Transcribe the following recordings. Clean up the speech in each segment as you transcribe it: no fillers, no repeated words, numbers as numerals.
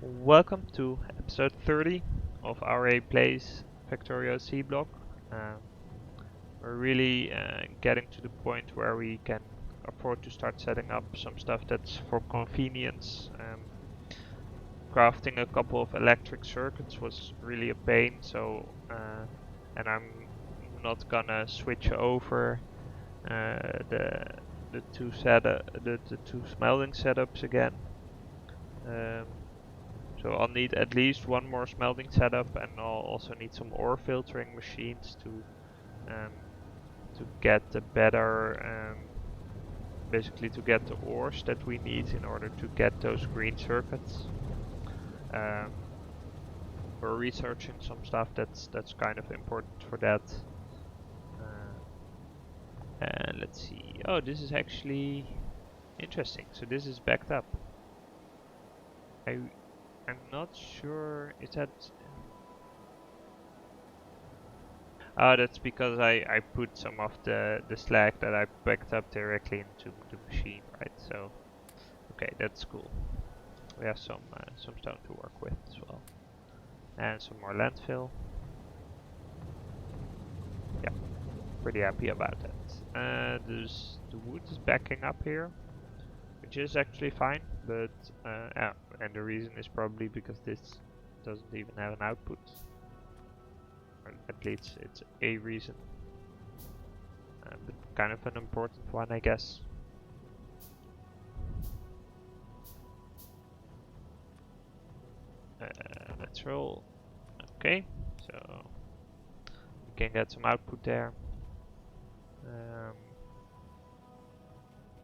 Welcome to episode 30 of Aurei Plays Factorio Seablock. Um, we're really getting to the point where we can afford to start setting up some stuff that's for convenience. Crafting a couple of electric circuits was really a pain, and I'm not gonna switch over the two smelting setups again. So I'll need at least one more smelting setup, and I'll also need some ore filtering machines to get the better, basically to get the ores that we need in order to get those green circuits. We're researching some stuff that's kind of important for that. And let's see. Oh, this is actually interesting. So this is backed up. I'm not sure. Is that? Oh, that's because I put some of the slag that I backed up directly into the machine, right? So, okay, that's cool. We have some stone to work with as well, and some more landfill. Yeah, pretty happy about that. The wood is backing up here, which is actually fine, but yeah, and the reason is probably because this doesn't even have an output. Or at least it's a reason, but kind of an important one, I guess. Let's roll. Okay, so we can get some output there.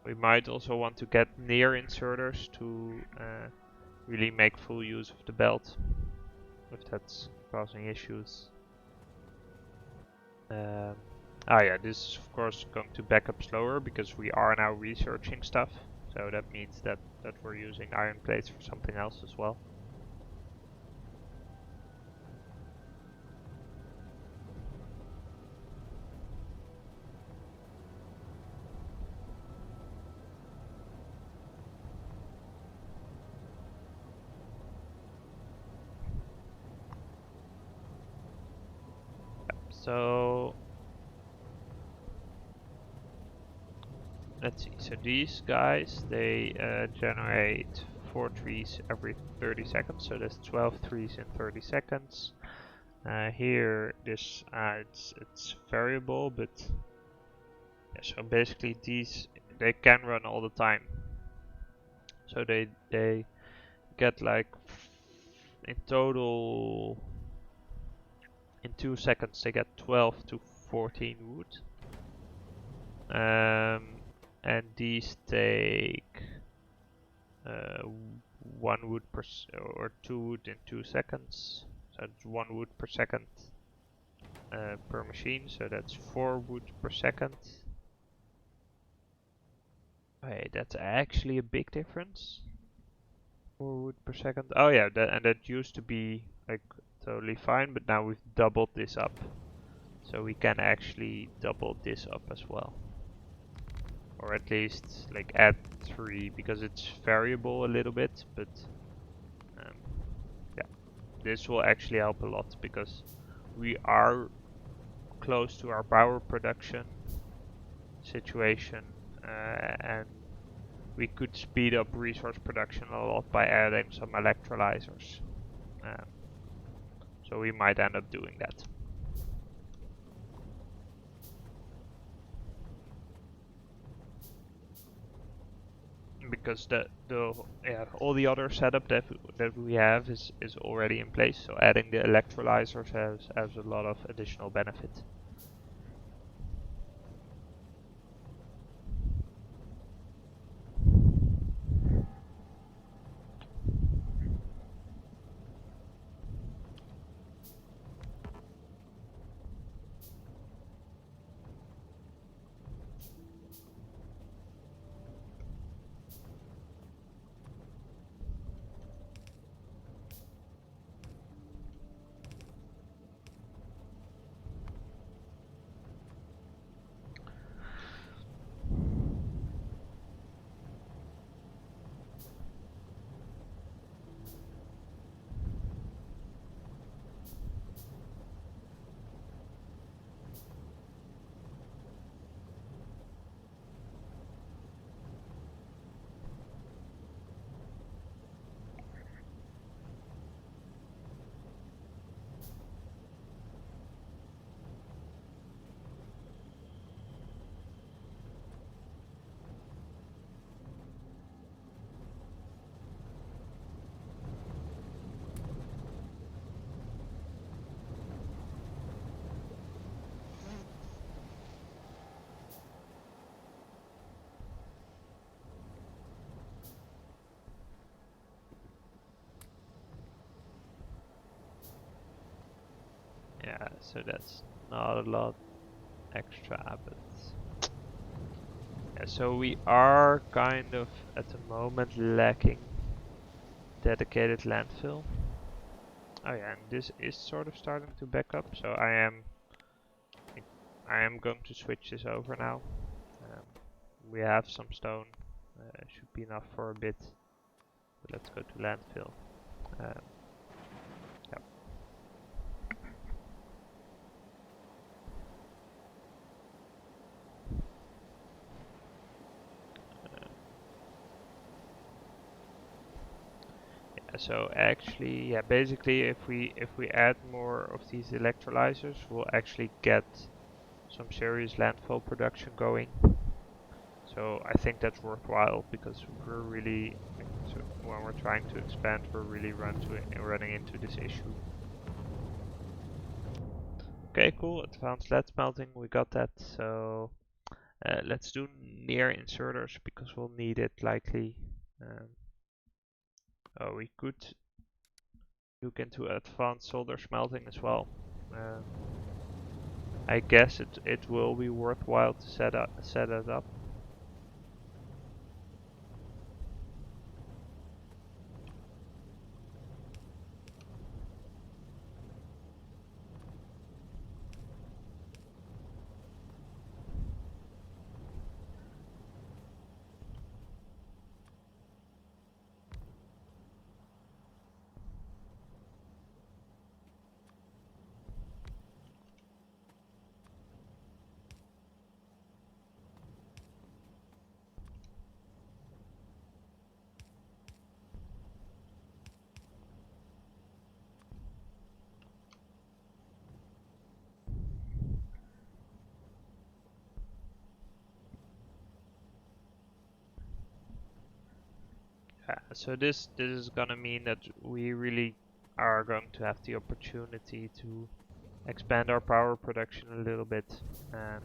We might also want to get near inserters to really make full use of the belt, if that's causing issues. Yeah, this is of course going to back up slower because we are now researching stuff, so that means that we're using iron plates for something else as well. So let's see. So these guys, they generate 4 trees every 30 seconds. So that's 12 trees in 30 seconds. Here, this it's variable, but yeah, so basically they can run all the time. So they get like in total in 2 seconds they get 12 to 14 wood. And these take 1 wood or 2 wood in 2 seconds. So it's 1 wood per second per machine. So that's 4 wood per second. Okay, that's actually a big difference. 4 wood per second. Oh yeah, that used to be like totally fine, but now we've doubled this up. So we can actually double this up as well. Or at least like add 3, because it's variable a little bit, but yeah, this will actually help a lot because we are close to our power production situation, and we could speed up resource production a lot by adding some electrolyzers. So we might end up doing that. Because all the other setup that we have is already in place. So adding the electrolyzers has a lot of additional benefit. Yeah, so that's not a lot extra, but yeah, so we are kind of at the moment lacking dedicated landfill. Oh yeah, and this is sort of starting to back up, so I am going to switch this over now. Um, we have some stone, should be enough for a bit. But let's go to landfill. Um, yep. Yeah, so actually, yeah, basically, if we add more of these electrolyzers, we'll actually get some serious landfill production going. So I think that's worthwhile because we're really, so when we're trying to expand, we're really running into this issue. Okay, cool. Advanced lead smelting, we got that. So let's do near inserters because we'll need it likely. Um, oh, we could look into advanced solder smelting as well. Um, I guess it will be worthwhile to set it up. So this is gonna mean that we really are going to have the opportunity to expand our power production a little bit, and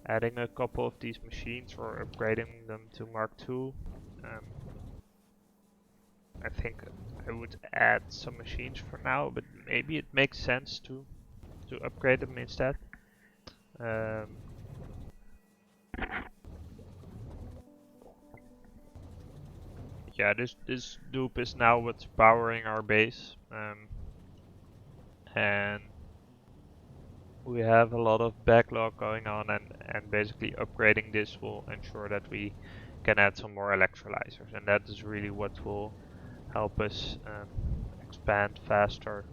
adding a couple of these machines or upgrading them to Mark II. I think I would add some machines for now, but maybe it makes sense to upgrade them instead. Um, yeah, this loop is now what's powering our base, and we have a lot of backlog going on, and basically upgrading this will ensure that we can add some more electrolyzers, and that is really what will help us expand faster.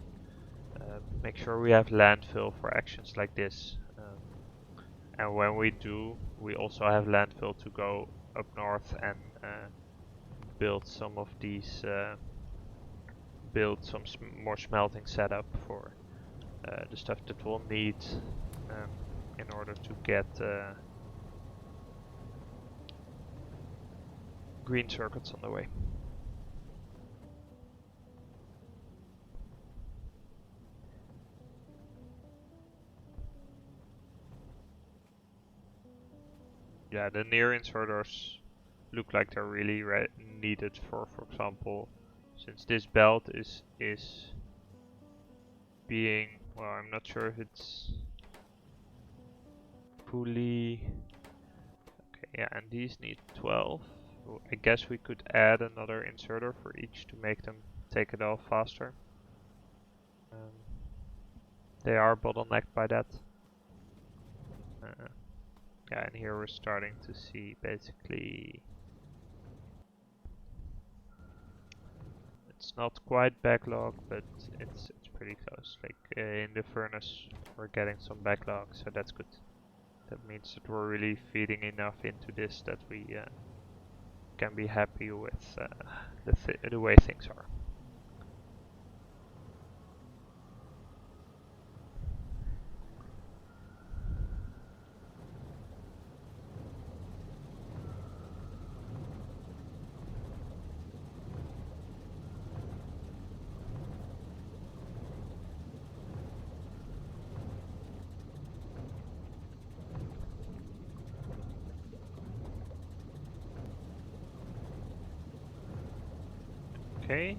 Make sure we have landfill for actions like this. And when we do, we also have landfill to go up north and build some of these, build some more smelting setup for the stuff that we'll need um, in order to get green circuits on the way. Yeah, the near inserters look like they're really needed for example, since this belt is being, well, I'm not sure if it's fully, okay, yeah, and these need 12. So I guess we could add another inserter for each to make them take it off faster. Um, they are bottlenecked by that. Yeah, and here we're starting to see basically, it's not quite backlog, but it's pretty close. Like in the furnace, we're getting some backlog, so that's good. That means that we're really feeding enough into this that we can be happy with the way things are. Okay.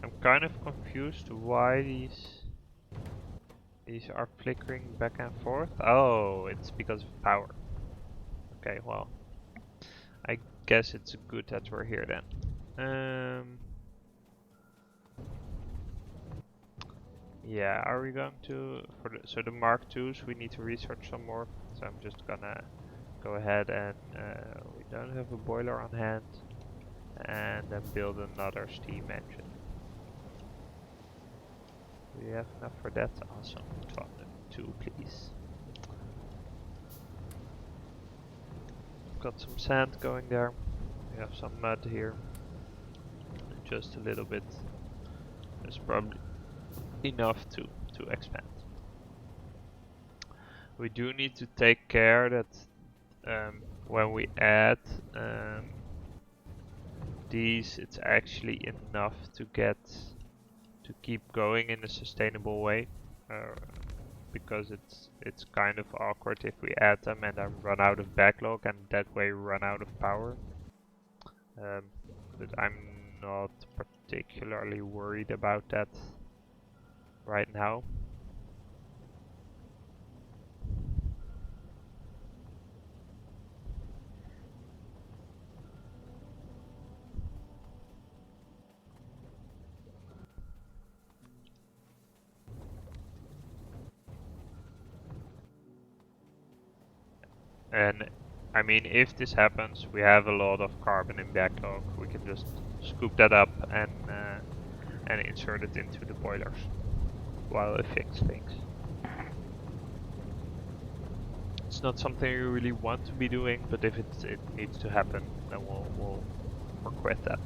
I'm kind of confused why these These are flickering back and forth. Oh, it's because of power. Okay, well, I guess it's good that we're here then. Yeah, are we going to so the Mark IIs we need to research some more. So I'm just gonna go ahead and we don't have a boiler on hand, and then build another steam engine. Do we have enough for that? Awesome. 2, please. Got some sand going there. We have some mud here. And just a little bit. It's probably enough to expand. We do need to take care that when we add these, it's actually enough to keep going in a sustainable way. Because it's kind of awkward if we add them and then run out of backlog and that way run out of power. But I'm not particularly worried about that right now. And I mean, if this happens, we have a lot of carbon in backlog. We can just scoop that up and insert it into the boilers while we fix things. It's not something we really want to be doing, but if it needs to happen, then we'll work with that.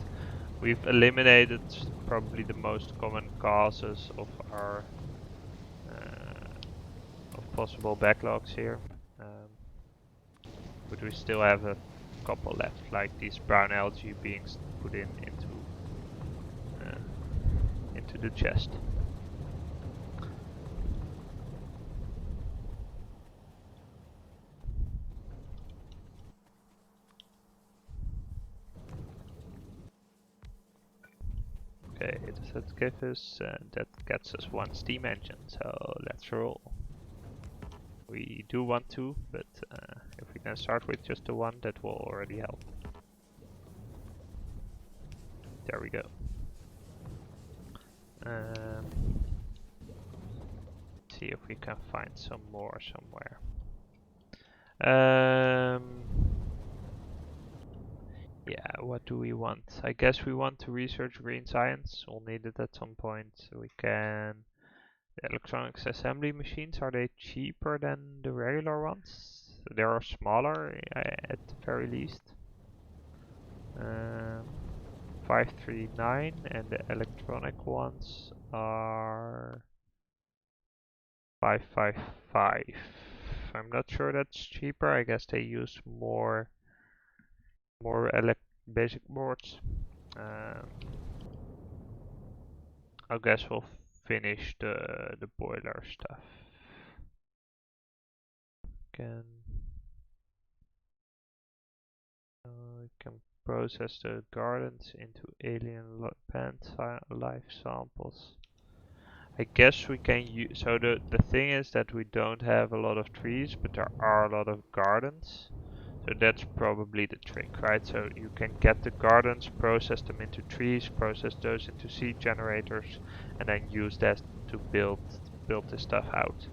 We've eliminated probably the most common causes of our of possible backlogs here. But we still have a couple left, like these brown algae being put into the chest. Okay, does that give us? That gets us 1 steam engine, so let's roll. We do want 2, but if we can start with just the 1, that will already help. There we go. See if we can find some more somewhere. Yeah, what do we want? I guess we want to research green science. We'll need it at some point. So we can. The electronics assembly machines, are they cheaper than the regular ones? They are smaller at the very least. 539, and the electronic ones are 555. I'm not sure that's cheaper. I guess they use more basic boards. I guess we'll finish the boiler stuff. We can process the gardens into alien plant life samples. I guess we can use. So the thing is that we don't have a lot of trees, but there are a lot of gardens. So that's probably the trick, right? So you can get the gardens, process them into trees, process those into seed generators, and then use that to build this stuff out.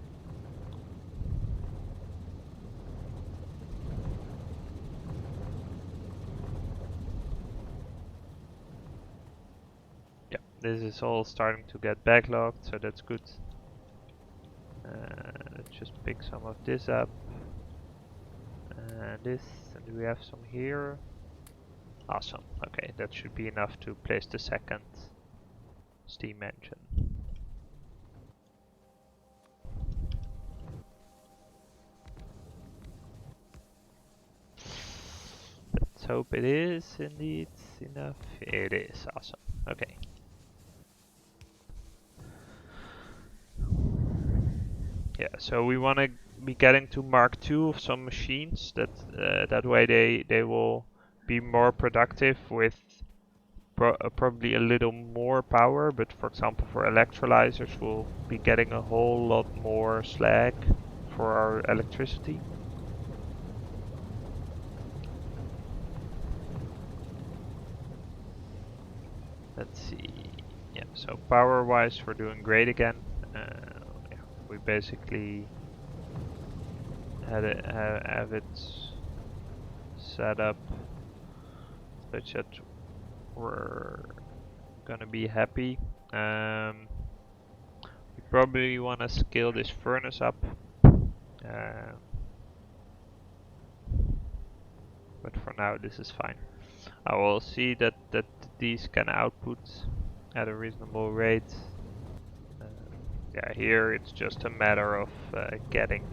Yeah, this is all starting to get backlogged, so that's good. Let's just pick some of this up. And this, and we have some here. Awesome. Okay, that should be enough to place the second steam engine. Let's hope it is indeed enough. It is. Awesome. Okay. Yeah, so we want to be getting to Mark II of some machines. That way they will be more productive with probably a little more power, but for example for electrolyzers we'll be getting a whole lot more slag for our electricity. Let's see. Yeah, so power-wise we're doing great again. Yeah, we basically have it set up such that we're gonna be happy. We probably want to scale this furnace up, but for now this is fine. I will see that these can output at a reasonable rate. Yeah, here it's just a matter of getting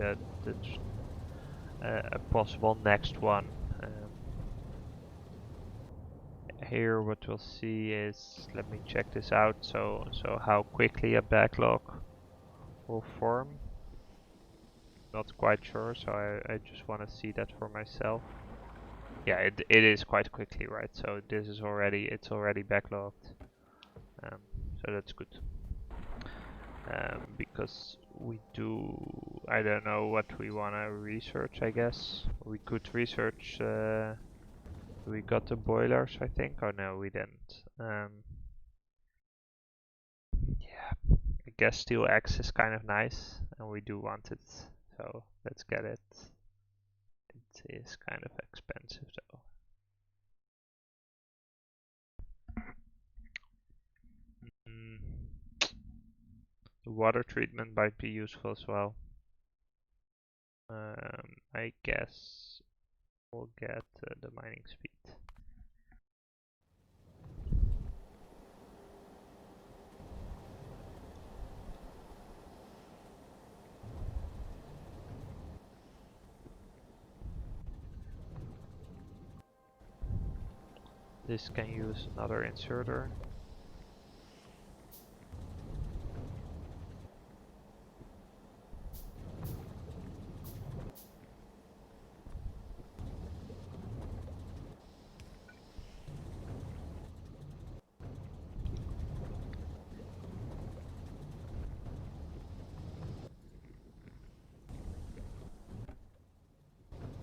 a possible next one. Here what we'll see is, let me check this out, so how quickly a backlog will form. Not quite sure, so I just want to see that for myself. Yeah, it is quite quickly, right? So this is it's already backlogged, so that's good. Because we do, I don't know what we want to research, I guess. We could research, we got the boilers, I think. Oh no, we didn't. Yeah, I guess steel X is kind of nice, and we do want it, so let's get it. It is kind of expensive though. The water treatment might be useful as well. I guess we'll get the mining speed. This can use another inserter.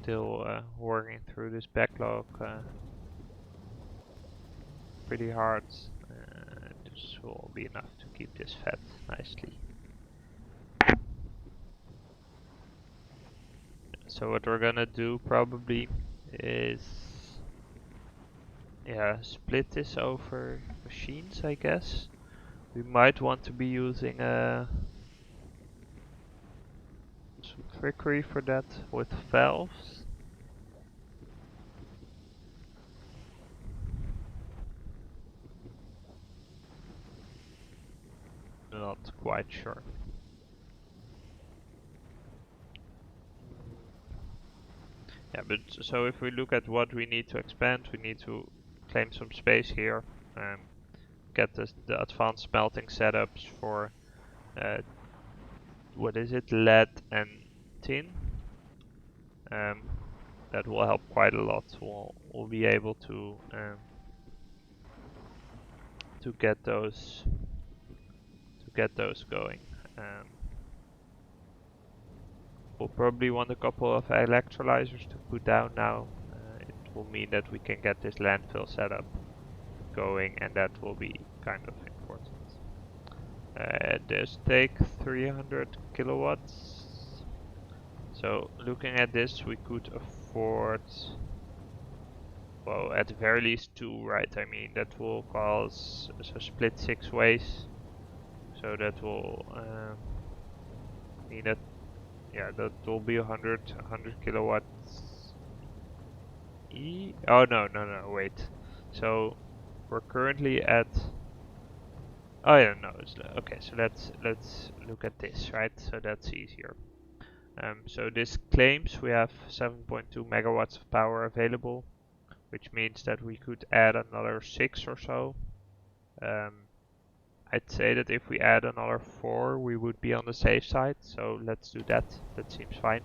Still working through this backlog pretty hard. This will be enough to keep this fed nicely. So what we're gonna do probably is, yeah, split this over machines, I guess. We might want to be using some trickery for that with valves. Not quite sure. Yeah, but so if we look at what we need to expand, we need to claim some space here. Get the advanced smelting setups for what is it, lead and tin. That will help quite a lot. We'll be able to get those going. We'll probably want a couple of electrolyzers to put down now. It will mean that we can get this landfill setup going, and that will be kind of important. This take 300 kilowatts. So looking at this, we could afford, well, at the very least 2, right? I mean, that will cause, so split 6 ways. So that will mean that, yeah, that will be 100 kilowatts. Oh no, wait. So we're currently at, oh yeah, no, okay, so let's look at this, right? So that's easier. So this claims we have 7.2 megawatts of power available, which means that we could add another 6 or so. I'd say that if we add another 4, we would be on the safe side, so let's do that. That seems fine.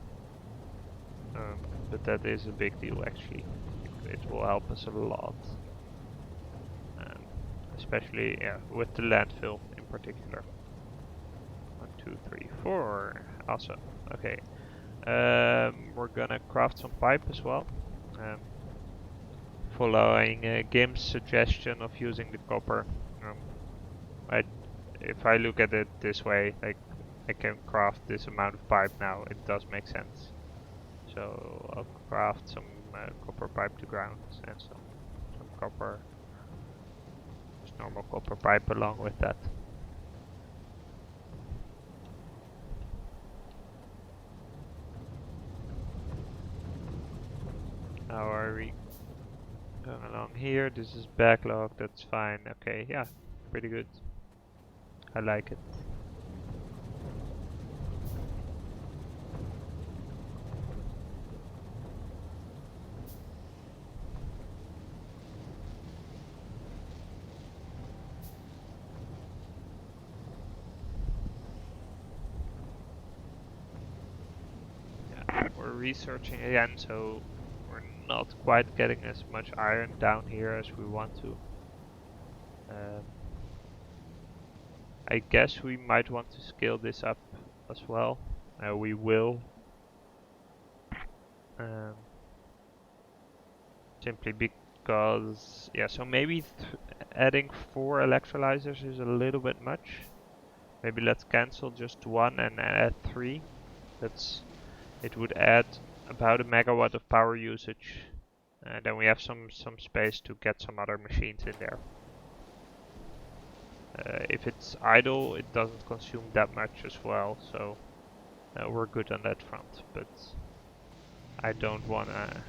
But that is a big deal actually. It will help us a lot. especially with the landfill in particular. 1, 2, 3, 4. Awesome. Okay. We're gonna craft some pipe as well. Following Gim's suggestion of using the copper. If I look at it this way, like I can craft this amount of pipe now, it does make sense. So I'll craft some copper pipe to ground and some copper, just normal copper pipe along with that. How are we going along here? This is backlog, that's fine. Okay, yeah, pretty good. I like it. Yeah, we're researching again, so we're not quite getting as much iron down here as we want to. I guess we might want to scale this up as well. We will. Simply because, yeah, so maybe adding 4 electrolyzers is a little bit much. Maybe let's cancel just 1 and add 3. It would add about a megawatt of power usage. And then we have some space to get some other machines in there. If it's idle, it doesn't consume that much as well, so we're good on that front. But I don't wanna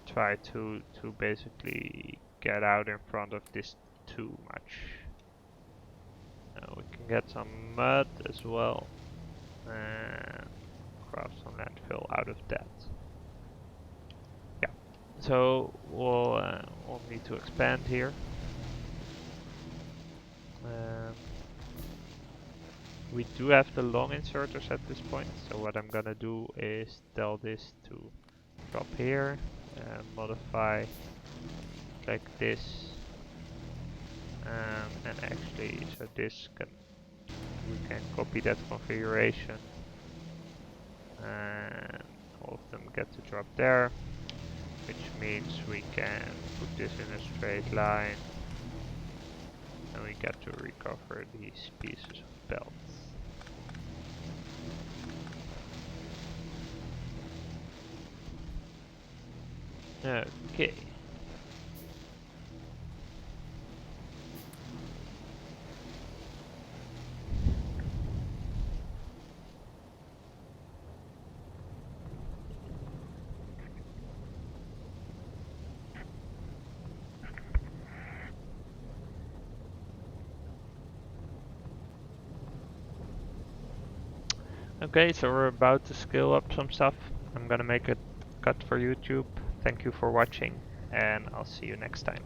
try to basically get out in front of this too much. We can get some mud as well and craft some landfill out of that. Yeah, so we'll need to expand here. We do have the long inserters at this point, so what I'm gonna do is tell this to drop here and modify like this, and actually, so we can copy that configuration, and all of them get to drop there, which means we can put this in a straight line, and we get to recover these pieces of belts. Okay. Okay, so we're about to scale up some stuff. I'm gonna make a cut for YouTube. Thank you for watching, and I'll see you next time.